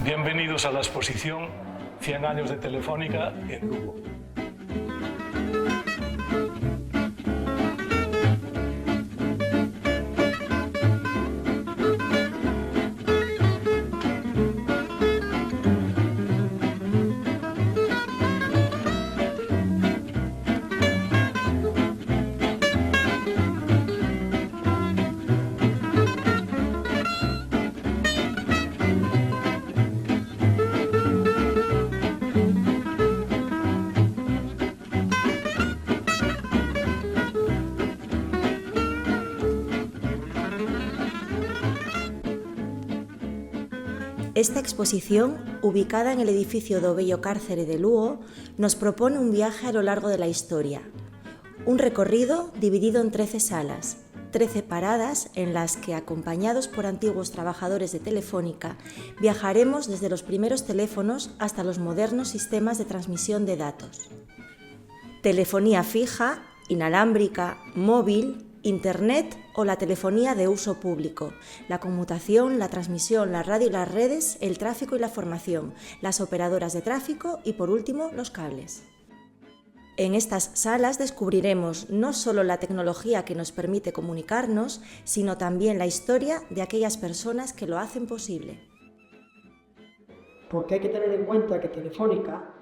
Bienvenidos a la exposición 100 años de Telefónica en Lugo. Esta exposición, ubicada en el edificio do Vello Cárcere de Lugo, nos propone un viaje a lo largo de la historia. Un recorrido dividido en 13 salas, 13 paradas en las que, acompañados por antiguos trabajadores de Telefónica, viajaremos desde los primeros teléfonos hasta los modernos sistemas de transmisión de datos. Telefonía fija, inalámbrica, móvil, Internet o la telefonía de uso público, la conmutación, la transmisión, la radio y las redes, el tráfico y la formación, las operadoras de tráfico y, por último, los cables. En estas salas descubriremos no solo la tecnología que nos permite comunicarnos, sino también la historia de aquellas personas que lo hacen posible. Porque hay que tener en cuenta que Telefónica,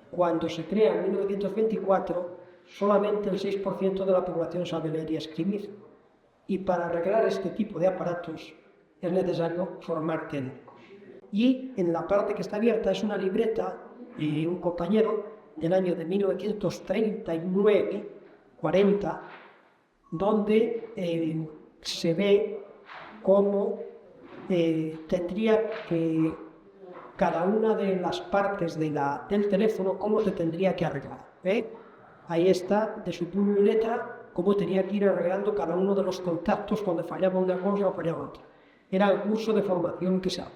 cuando se crea en 1924, solamente el 6% de la población sabe leer y escribir. Y para arreglar este tipo de aparatos es necesario formar técnicos. Y en la parte que está abierta es una libreta de un compañero del año de 1939-40, donde se ve cómo tendría que cada una de las partes del teléfono, cómo se tendría que arreglar. Ahí está, de su puño y letra, cómo tenía que ir arreglando cada uno de los contactos cuando fallaba una cosa o fallaba otra. Era el curso de formación que se hace.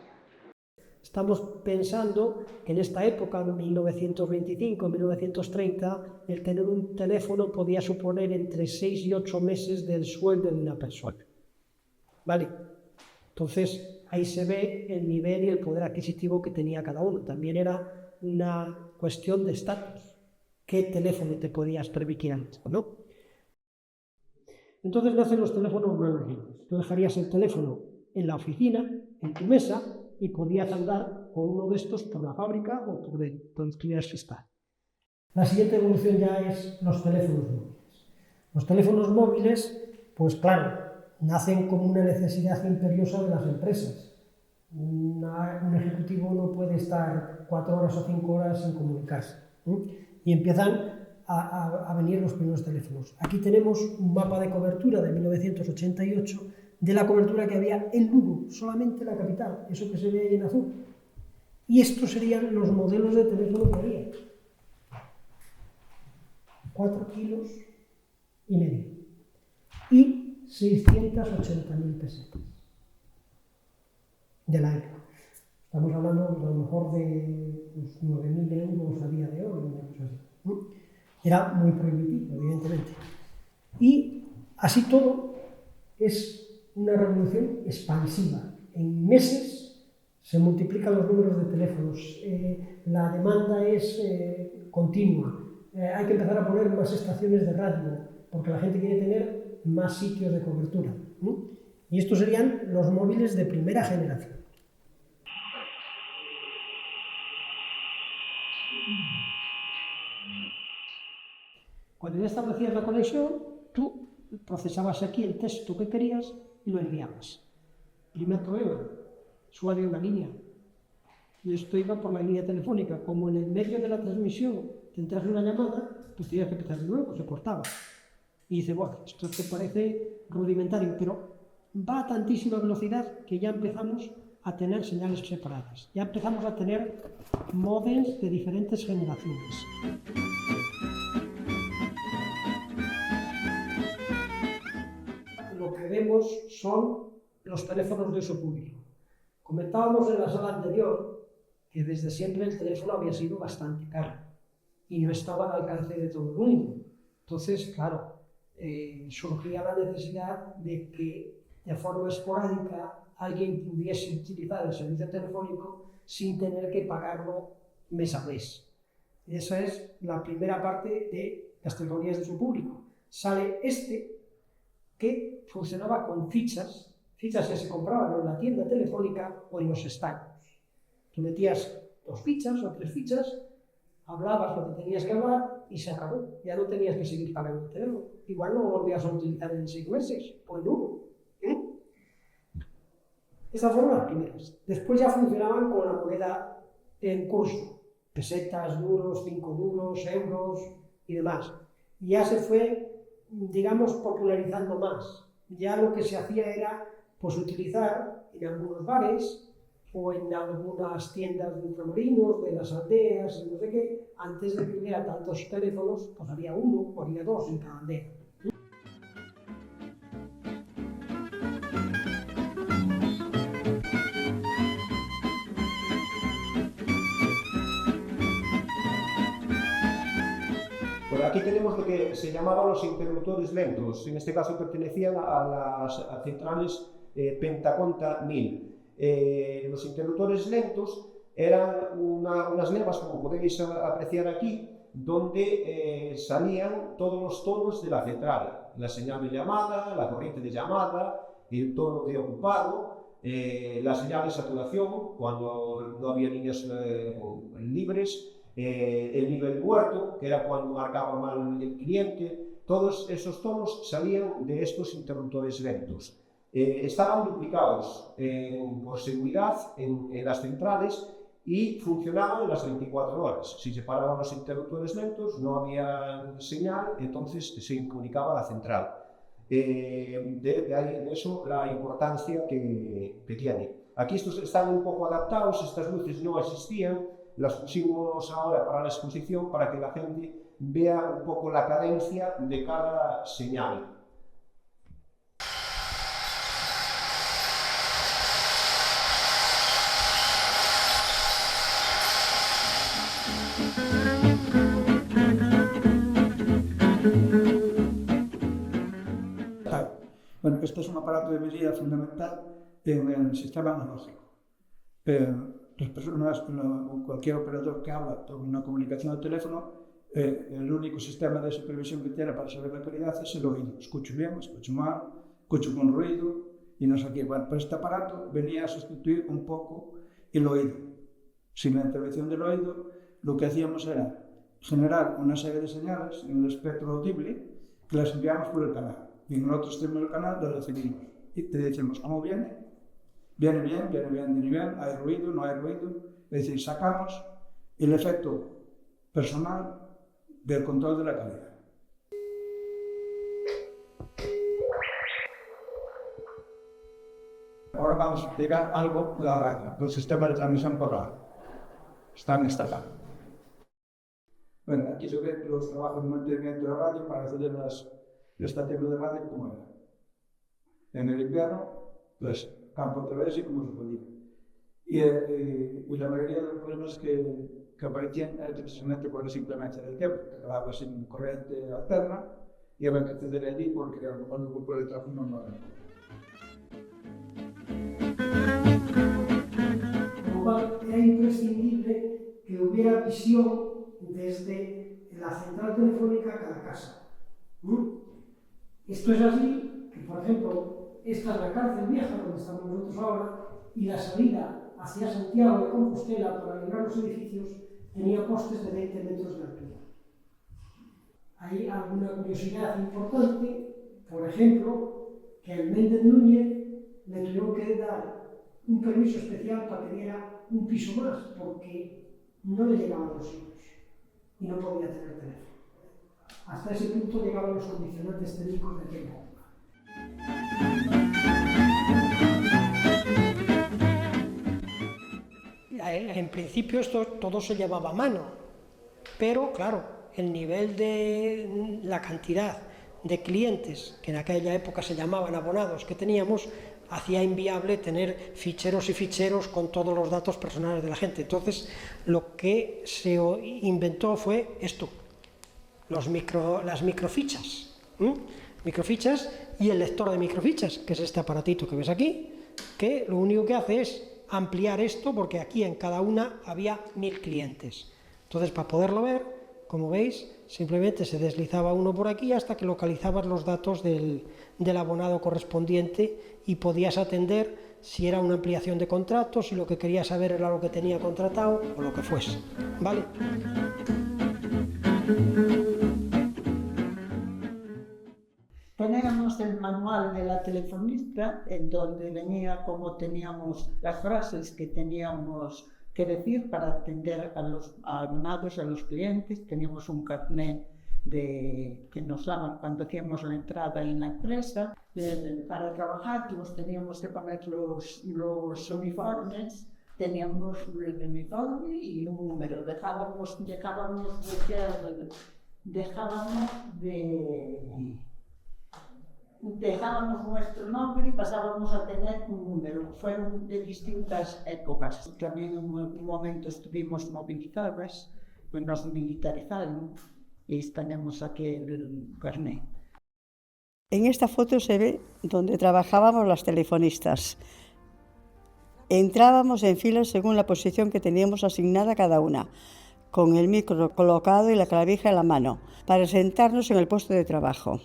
Estamos pensando que en esta época, en 1925-1930, el tener un teléfono podía suponer entre 6 y 8 meses del sueldo de una persona. ¿Vale? Entonces, ahí se ve el nivel y el poder adquisitivo que tenía cada uno. También era una cuestión de estatus. ¿Qué teléfono te podías permitir antes, no? Entonces nacen los teléfonos móviles. Tú dejarías el teléfono en la oficina, en tu mesa, y podías andar con uno de estos por la fábrica o por donde tuvieras que estar. La siguiente evolución ya es los teléfonos móviles. Los teléfonos móviles, pues claro, nacen como una necesidad imperiosa de las empresas. Un ejecutivo no puede estar 4 horas o 5 horas sin comunicarse. Y empiezan a venir los primeros teléfonos. Aquí tenemos un mapa de cobertura de 1988 de la cobertura que había en Lugo, solamente la capital, eso que se ve ahí en azul. Y estos serían los modelos de teléfono que había. 4,5 kilos y 680.000 pesetas de la época. Estamos hablando a lo mejor de 9.000 euros a día de hoy, una cosa así. Era muy prohibitivo, evidentemente. Y así todo es una revolución expansiva. En meses se multiplican los números de teléfonos, la demanda es continua, hay que empezar a poner más estaciones de radio, porque la gente quiere tener más sitios de cobertura. Y estos serían los móviles de primera generación. Cuando ya establecías la conexión, tú procesabas aquí el texto que querías y lo enviabas. Primer problema, solo había una línea. Y esto iba por la línea telefónica. Como en el medio de la transmisión te entras una llamada, pues tenías que empezar de nuevo, se cortaba. Y dice, bueno, esto te parece rudimentario, pero va a tantísima velocidad que ya empezamos a tener señales separadas. Ya empezamos a tener módems de diferentes generaciones. Lo que vemos son los teléfonos de uso público. Comentábamos en la sala anterior que desde siempre el teléfono había sido bastante caro y no estaba al alcance de todo el mundo. Entonces, claro, surgía la necesidad de que de forma esporádica alguien pudiese utilizar el servicio telefónico sin tener que pagarlo mes a mes. Y esa es la primera parte de las telefonías de uso público. Sale que funcionaba con fichas que se compraban en la tienda telefónica o en los estancos. Tú metías 2 fichas o 3 fichas, hablabas lo que tenías que hablar y se acabó. Ya no tenías que seguir pagando el teléfono. Igual no lo volvías a utilizar en 6 meses o en 1. Estas fueron las primeras. Después ya funcionaban con la moneda en curso. Pesetas, duros, 5 duros, euros y demás. Y ya se fue, digamos, popularizando más. Ya lo que se hacía era pues, utilizar en algunos bares o en algunas tiendas de ultramarinos, de las aldeas, no sé qué, antes de que hubiera tantos teléfonos, pues había 1 o había 2 en cada aldea. Aquí tenemos lo que se llamaban los interruptores lentos, en este caso pertenecían a las centrales Pentaconta 1000. Los interruptores lentos eran unas levas, como podéis apreciar aquí, donde salían todos los tonos de la central, la señal de llamada, la corriente de llamada, el tono de ocupado, la señal de saturación, cuando no había líneas libres, el nivel muerto, que era cuando marcaba mal el cliente. Todos esos tonos salían de estos interruptores lentos. Estaban duplicados por seguridad en las centrales y funcionaban las 24 horas. Si se paraban los interruptores lentos, no había señal, entonces se comunicaba a la central. De ahí de eso la importancia que tiene. Aquí estos están un poco adaptados, estas luces no existían, las pusimos ahora para la exposición para que la gente vea un poco la cadencia de cada señal. Bueno, esto es un aparato de medida fundamental en el sistema analógico. Las personas, cualquier operador que habla sobre una comunicación al teléfono, el único sistema de supervisión que tiene para saber la calidad es el oído. Escucho bien, escucho mal, escucho con ruido y no sé qué. Bueno, pues este aparato venía a sustituir un poco el oído. Sin la intervención del oído, lo que hacíamos era generar una serie de señales en el espectro audible que las enviamos por el canal. Y en el otro extremo del canal las recibimos. Y te decimos cómo viene. Viene bien de nivel, hay ruido, no hay ruido. Es decir, sacamos el efecto personal del control de la calidad. Ahora vamos a explicar algo de la radio, del sistema de transmisión por radio. Están instalados. Bueno, aquí se ven los trabajos de mantenimiento de radio para acceder a las estaciones de radio como era. En el invierno, pues campo otra vez y como se podía. Y la mayoría de los problemas que aparecían era precisamente por las inclemencias del tiempo, que acababa sin corriente alterna y había que acceder allí porque a lo mejor el grupo de trabajo no era. Era imprescindible que hubiera visión desde la central telefónica a cada casa. Esto es así que, por ejemplo, esta es la cárcel vieja donde estamos nosotros ahora y la salida hacia Santiago de Compostela para librar los edificios tenía postes de 20 metros de altura. Hay alguna curiosidad importante, por ejemplo, que el Méndez Núñez le tuvieron que dar un permiso especial para que diera un piso más, porque no le llegaban los hilos y no podía tener teléfono. Hasta ese punto llegaban los condicionantes técnicos de aquella época. En principio esto todo se llevaba a mano, pero claro, el nivel de la cantidad de clientes, que en aquella época se llamaban abonados, que teníamos, hacía inviable tener ficheros y ficheros con todos los datos personales de la gente. Entonces, lo que se inventó fue esto, las microfichas. Microfichas y el lector de microfichas, que es este aparatito que ves aquí, que lo único que hace es ampliar esto, porque aquí en cada una había 1000 clientes. Entonces, para poderlo ver, como veis, simplemente se deslizaba uno por aquí hasta que localizabas los datos del abonado correspondiente y podías atender si era una ampliación de contrato, si lo que quería saber era lo que tenía contratado o lo que fuese, ¿vale? Teníamos el manual de la telefonista, en donde venía como teníamos las frases que teníamos que decir para atender a los abonados, a los clientes. Teníamos un carnet que nos daban cuando hacíamos la entrada en la empresa. Para trabajar teníamos que poner los uniformes, teníamos el uniforme y un número. Dejábamos nuestro nombre y pasábamos a tener un número. Fueron de distintas épocas. También en un momento estuvimos movilizadas, pues nos militarizaron y tenemos aquí el carnet. En esta foto se ve donde trabajábamos las telefonistas. Entrábamos en fila según la posición que teníamos asignada cada una, con el micro colocado y la clavija en la mano, para sentarnos en el puesto de trabajo.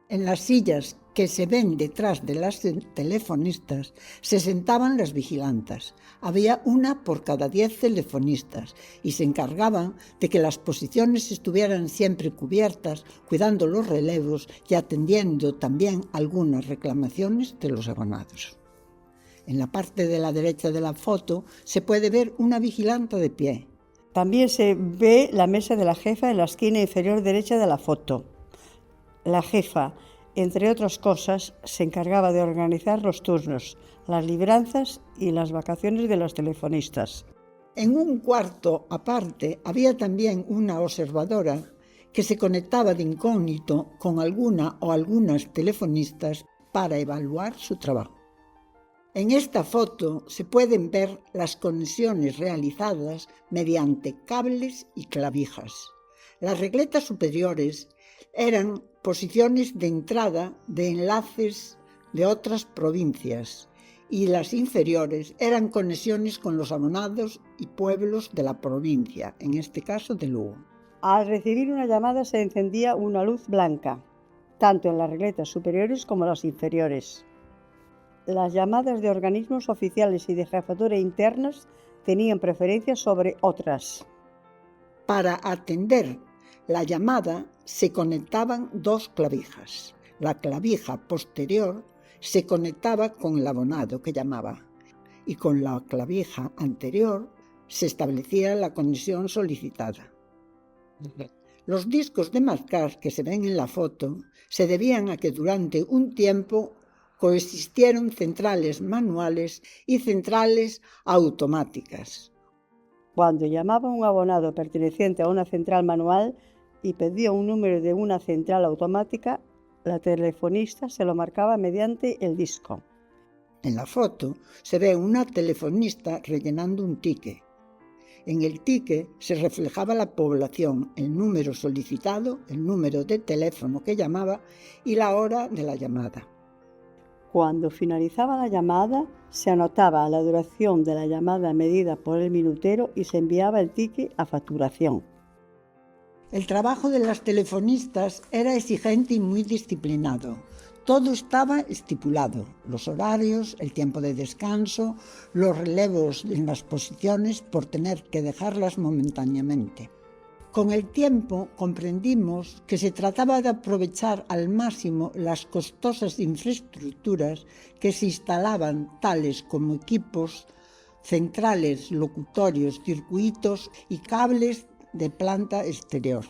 En las sillas que se ven detrás de las telefonistas se sentaban las vigilantas. Había una por cada 10 telefonistas y se encargaban de que las posiciones estuvieran siempre cubiertas, cuidando los relevos y atendiendo también algunas reclamaciones de los abonados. En la parte de la derecha de la foto se puede ver una vigilante de pie. También se ve la mesa de la jefa en la esquina inferior derecha de la foto. La jefa, entre otras cosas, se encargaba de organizar los turnos, las libranzas y las vacaciones de los telefonistas. En un cuarto aparte había también una observadora que se conectaba de incógnito con alguna o algunas telefonistas para evaluar su trabajo. En esta foto se pueden ver las conexiones realizadas mediante cables y clavijas. Las regletas superiores eran posiciones de entrada de enlaces de otras provincias y las inferiores eran conexiones con los abonados y pueblos de la provincia, en este caso de Lugo. Al recibir una llamada se encendía una luz blanca, tanto en las regletas superiores como las inferiores. Las llamadas de organismos oficiales y de jefatura internas tenían preferencia sobre otras. Para atender la llamada se conectaban 2 clavijas. La clavija posterior se conectaba con el abonado que llamaba y con la clavija anterior se establecía la conexión solicitada. Los discos de marcar que se ven en la foto se debían a que durante un tiempo coexistieron centrales manuales y centrales automáticas. Cuando llamaba un abonado perteneciente a una central manual y pedía un número de una central automática, la telefonista se lo marcaba mediante el disco. En la foto se ve una telefonista rellenando un ticket. En el ticket se reflejaba la población, el número solicitado, el número de teléfono que llamaba y la hora de la llamada. Cuando finalizaba la llamada, se anotaba la duración de la llamada medida por el minutero y se enviaba el ticket a facturación. El trabajo de las telefonistas era exigente y muy disciplinado. Todo estaba estipulado: los horarios, el tiempo de descanso, los relevos en las posiciones por tener que dejarlas momentáneamente. Con el tiempo comprendimos que se trataba de aprovechar al máximo las costosas infraestructuras que se instalaban, tales como equipos, centrales, locutorios, circuitos y cables de planta exterior.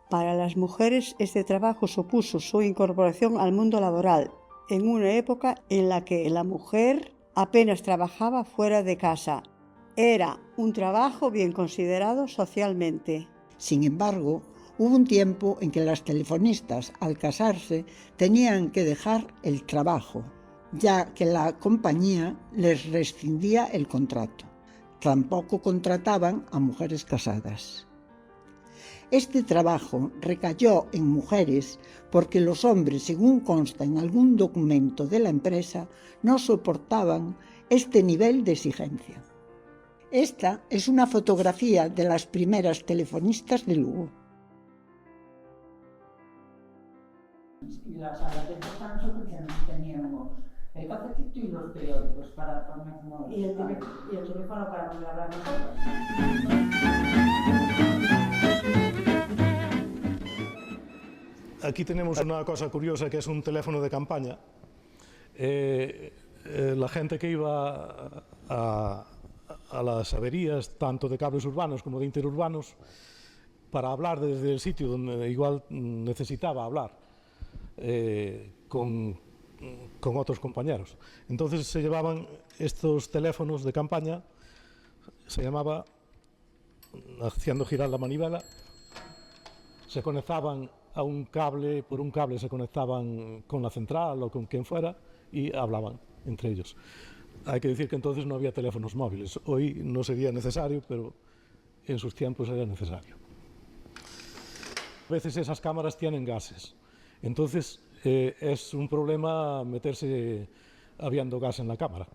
Para las mujeres este trabajo supuso su incorporación al mundo laboral, en una época en la que la mujer apenas trabajaba fuera de casa. Era un trabajo bien considerado socialmente. Sin embargo, hubo un tiempo en que las telefonistas, al casarse, tenían que dejar el trabajo, ya que la compañía les rescindía el contrato. Tampoco contrataban a mujeres casadas. Este trabajo recayó en mujeres porque los hombres, según consta en algún documento de la empresa, no soportaban este nivel de exigencia. Esta es una fotografía de las primeras telefonistas de Lugo. Y las salas de prensa nosotros teníamos el cafecito y los periódicos para ponernos... Y el teléfono para poder hablar nosotros. Aquí tenemos una cosa curiosa que es un teléfono de campaña. La gente que iba a las averías, tanto de cables urbanos como de interurbanos, para hablar desde el sitio donde igual necesitaba hablar con otros compañeros. Entonces se llevaban estos teléfonos de campaña, se llamaba, haciendo girar la manivela, se conectaban a un cable, por un cable se conectaban con la central o con quien fuera y hablaban entre ellos. Hay que decir que entonces no había teléfonos móviles. Hoy no sería necesario, pero en sus tiempos era necesario. A veces esas cámaras tienen gases, entonces es un problema meterse habiendo gas en la cámara.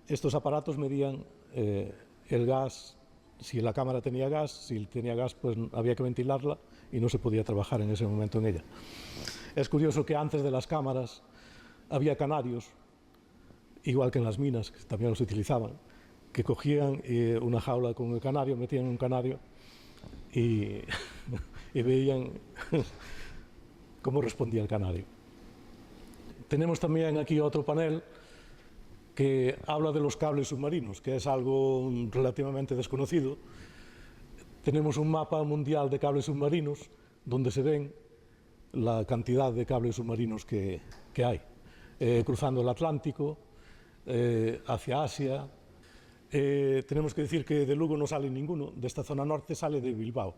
Estos aparatos medían el gas, si la cámara tenía gas, si tenía gas pues había que ventilarla y no se podía trabajar en ese momento en ella. Es curioso que antes de las cámaras había canarios, igual que en las minas, que también los utilizaban, que cogían una jaula con el canario, metían un canario y veían cómo respondía el canario. Tenemos también aquí otro panel que habla de los cables submarinos, que es algo relativamente desconocido. Tenemos un mapa mundial de cables submarinos donde se ven la cantidad de cables submarinos que hay, cruzando el Atlántico, hacia Asia. Tenemos que decir que de Lugo no sale ninguno, de esta zona norte sale de Bilbao.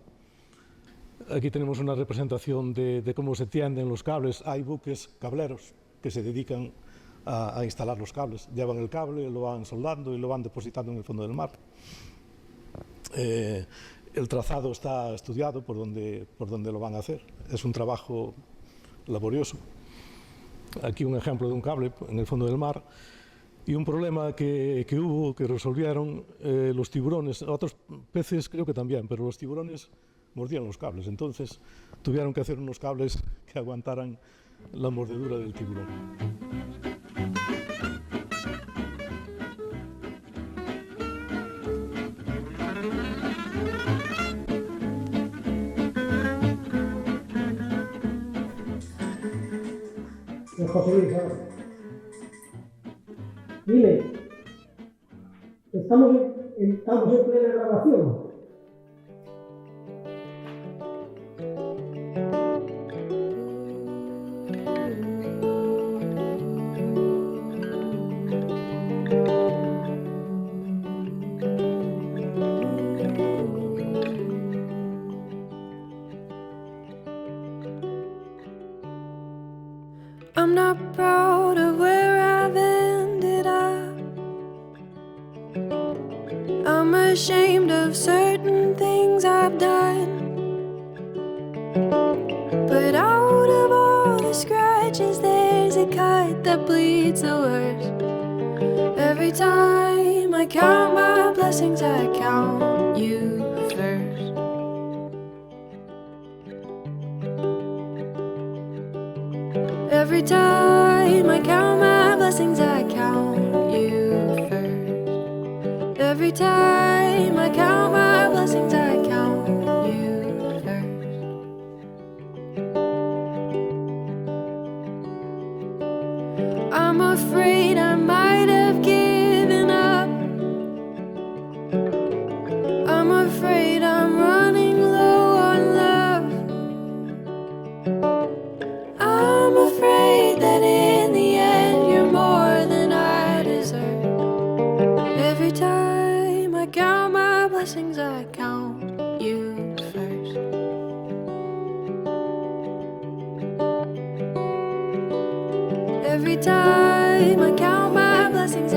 Aquí tenemos una representación de cómo se tienden los cables. Hay buques cableros que se dedican a instalar los cables. Llevan el cable, lo van soldando y lo van depositando en el fondo del mar. El trazado está estudiado por dónde lo van a hacer. Es un trabajo laborioso. Aquí un ejemplo de un cable en el fondo del mar. Y un problema que hubo, que resolvieron los tiburones, otros peces creo que también, pero los tiburones mordían los cables, entonces tuvieron que hacer unos cables que aguantaran la mordedura del tiburón. José Luis, ahora. Dime, estamos en plena grabación. I'm not proud of where I've ended up. I'm ashamed of certain things I've done. But out of all the scratches, there's a cut that bleeds the worst. Every time I count my blessings, I count you first. Every time I count my blessings, I count you first. Every time I count my blessings, I count you first. I'm afraid I might have given up. I'm afraid I'm running low on love. I'm afraid that in the end you're more than I deserve. Every time I count my blessings, I count you first. Every time I count my blessings,